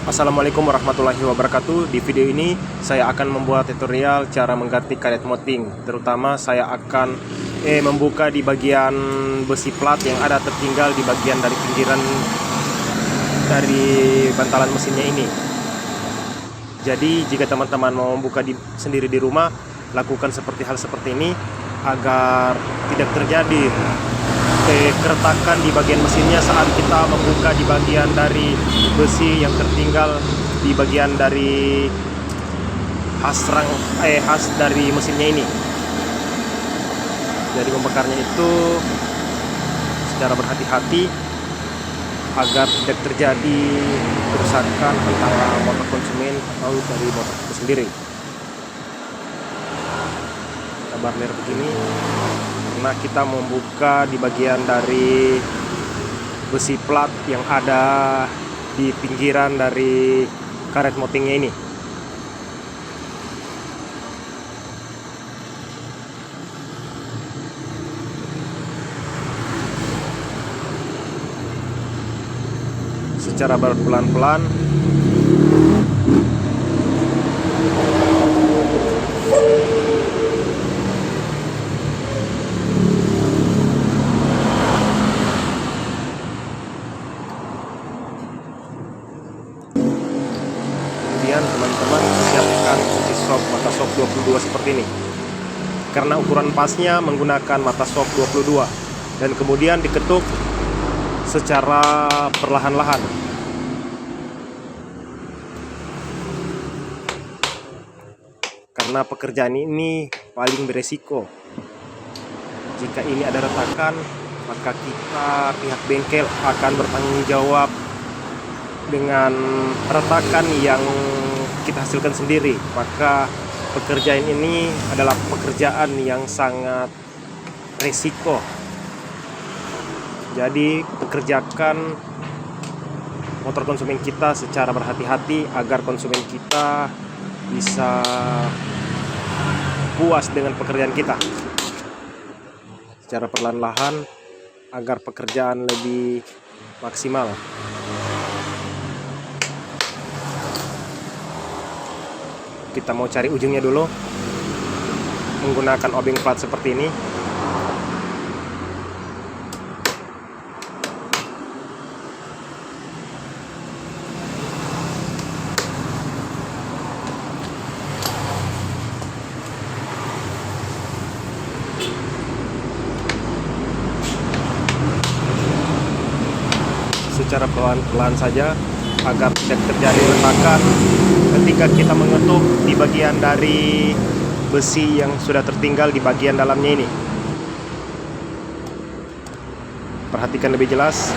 Assalamualaikum warahmatullahi wabarakatuh. Di video ini saya akan membuat tutorial cara mengganti karet mounting. Terutama saya akan membuka di bagian besi plat yang ada tertinggal di bagian dari pinggiran dari bantalan mesinnya ini. Jadi jika teman-teman mau membuka sendiri di rumah, lakukan hal seperti ini agar tidak terjadi keretakan di bagian mesinnya saat kita membuka di bagian dari besi yang tertinggal di bagian dari khas dari mesinnya ini. Jadi membakarnya itu secara berhati-hati agar tidak terjadi kerusakan antara motor konsumen atau dari motor itu sendiri. Kita barner begini karena kita membuka di bagian dari besi plat yang ada di pinggiran dari karet mountingnya ini. Secara pelan-pelan teman-teman siapkan kunci shock mata shock 22 seperti ini, karena ukuran pasnya menggunakan mata shock 22, dan kemudian diketuk secara perlahan-lahan. Karena pekerjaan ini paling beresiko. Jika ini ada retakan, maka kita pihak bengkel akan bertanggung jawab dengan retakan yang kita hasilkan sendiri. Maka pekerjaan ini adalah pekerjaan yang sangat resiko. Jadi pekerjakan motor konsumen kita secara berhati-hati agar konsumen kita bisa puas dengan pekerjaan kita. Secara perlahan-lahan agar pekerjaan lebih maksimal. Kita mau cari ujungnya dulu menggunakan obeng plat seperti ini. Secara pelan-pelan saja agar tidak terjadi retakan ketika kita mengetuk di bagian dari besi yang sudah tertinggal di bagian dalamnya ini. Perhatikan lebih jelas.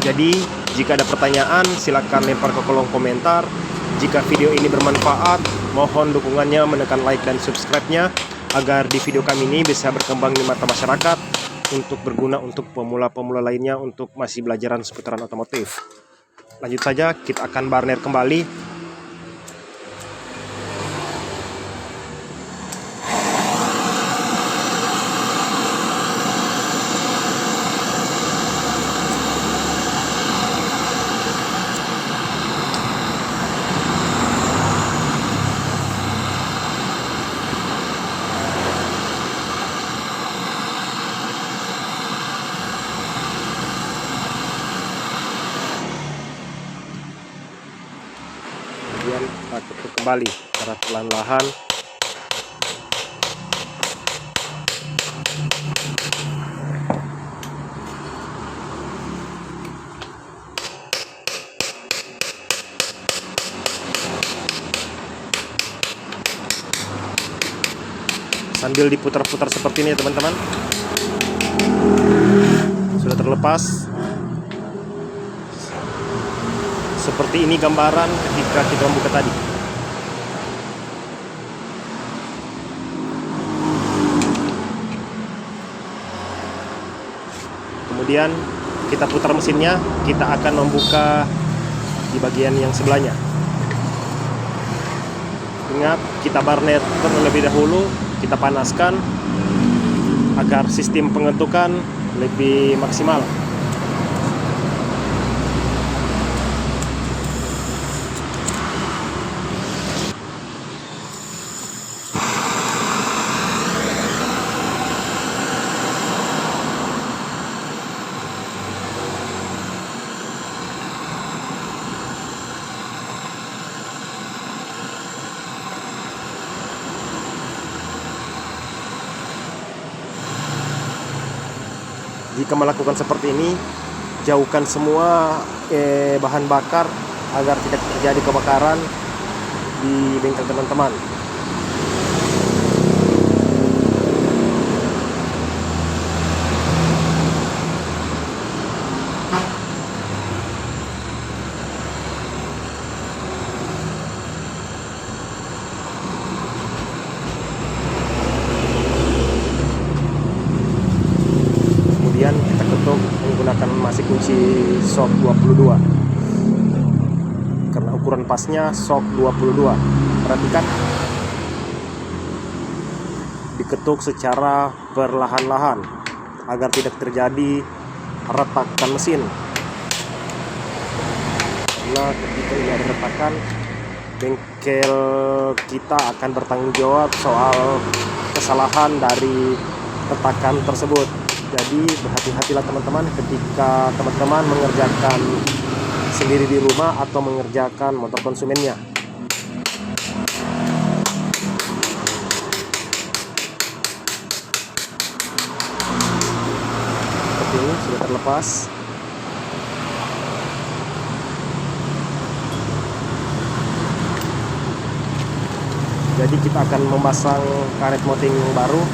Jadi jika ada pertanyaan silakan lempar ke kolom komentar. Jika video ini bermanfaat, mohon dukungannya menekan like dan subscribe-nya agar di video kami ini bisa berkembang di mata masyarakat untuk berguna untuk pemula-pemula lainnya untuk masih belajaran seputaran otomotif. Lanjut saja, kita akan barner kembali. Kemudian kita ketuk kembali secara perlahan-lahan. Sambil diputar-putar seperti ini ya teman-teman. Sudah terlepas. Seperti ini gambaran ketika kita membuka tadi. Kemudian kita putar mesinnya, kita akan membuka di bagian yang sebelahnya. Ingat, kita barnet terlebih dahulu, kita panaskan agar sistem pengetukan lebih maksimal. Jika melakukan seperti ini, jauhkan semua bahan bakar agar tidak terjadi kebakaran di bengkel teman-teman. Kemudian kita ketuk menggunakan masih kunci shock 22 karena ukuran pasnya shock 22. Perhatikan, diketuk secara perlahan-lahan agar tidak terjadi retakan mesin. Karena ketika ini ada retakan, bengkel kita akan bertanggung jawab soal kesalahan dari retakan tersebut. Jadi berhati-hatilah teman-teman ketika teman-teman mengerjakan sendiri di rumah atau mengerjakan motor konsumennya. Seperti ini sudah terlepas. Jadi kita akan memasang karet moting baru.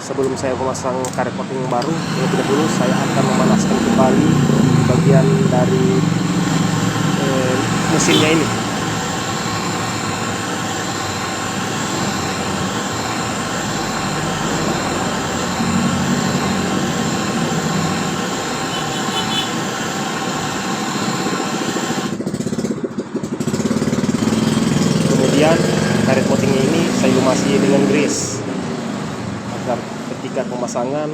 Sebelum saya memasang karet moting baru, terlebih dahulu saya akan memanaskan kembali bagian dari mesinnya ini. Kemudian karet motingnya ini saya lumasi dengan grease agar ketika pemasangan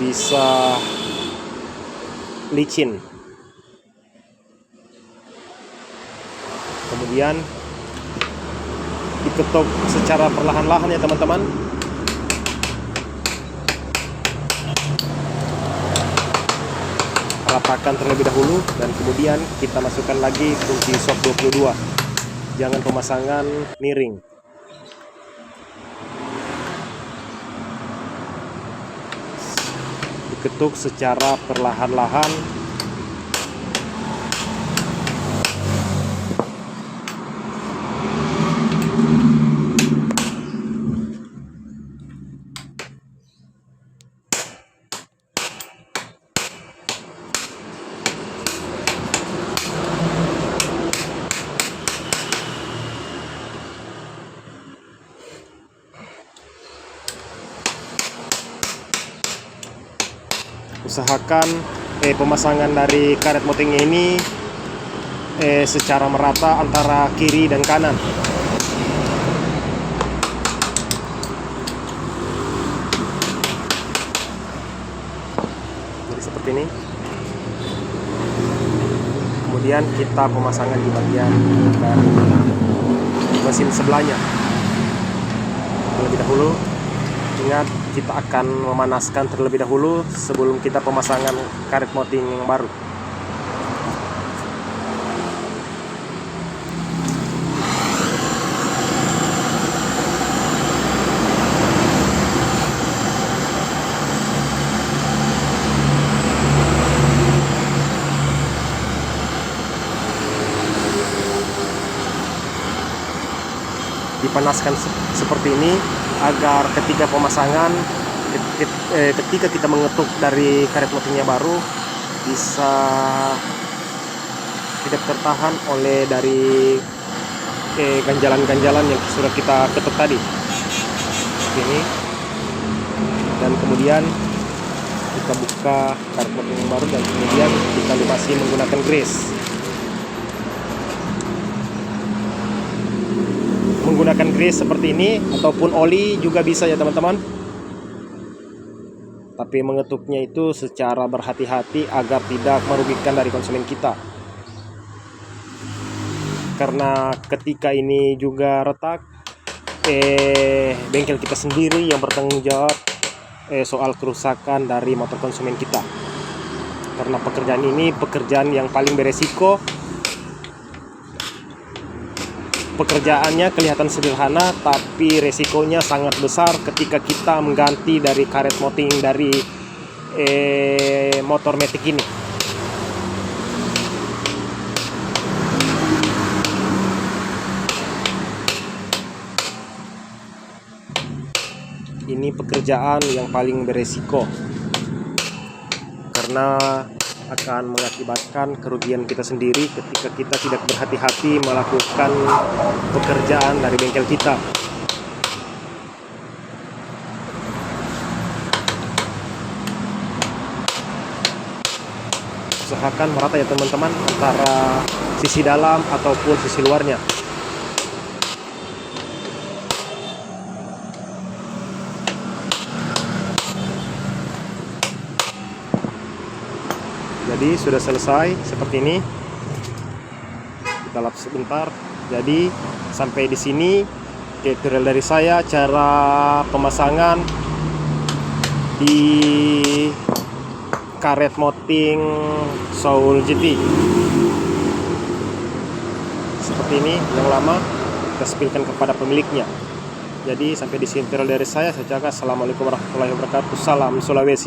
bisa licin. Kemudian diketuk secara perlahan-lahan ya teman-teman. Ratakan terlebih dahulu dan kemudian kita masukkan lagi kunci shock 22. Jangan pemasangan miring. Diketuk secara perlahan-lahan usahakan pemasangan dari karet motingnya ini secara merata antara kiri dan kanan. Jadi seperti ini. Kemudian kita pemasangan di bagian dari mesin sebelahnya. Terlebih dahulu, ingat kita akan memanaskan terlebih dahulu sebelum kita pemasangan karet moting yang baru. Dipanaskan seperti ini agar ketika pemasangan, ketika kita mengetuk dari karet motingnya baru, bisa tidak tertahan oleh dari ganjalan-ganjalan yang sudah kita ketuk tadi. Ini, dan kemudian kita buka karet moting yang baru dan kemudian kita lumasi menggunakan grease. menggunakan grease seperti ini, ataupun oli juga bisa ya teman-teman. Tapi mengetuknya itu secara berhati-hati agar tidak merugikan dari konsumen kita. Karena ketika ini juga retak, bengkel kita sendiri yang bertanggung jawab soal kerusakan dari motor konsumen kita. Karena pekerjaan ini pekerjaan yang paling beresiko. Pekerjaannya kelihatan sederhana, tapi resikonya sangat besar ketika kita mengganti dari karet moting dari motor matic ini. Ini pekerjaan yang paling beresiko karena akan mengakibatkan kerugian kita sendiri ketika kita tidak berhati-hati melakukan pekerjaan dari bengkel kita. Usahakan merata ya teman-teman, antara sisi dalam ataupun sisi luarnya. Jadi sudah selesai seperti ini. Kita lap sebentar. Jadi sampai di sini tutorial dari saya cara pemasangan di karet moting Soul GT. Seperti ini yang lama kita spilkan kepada pemiliknya. Jadi sampai di sini tutorial dari saya. Saya ucapkan assalamualaikum warahmatullahi wabarakatuh. Salam Sulawesi.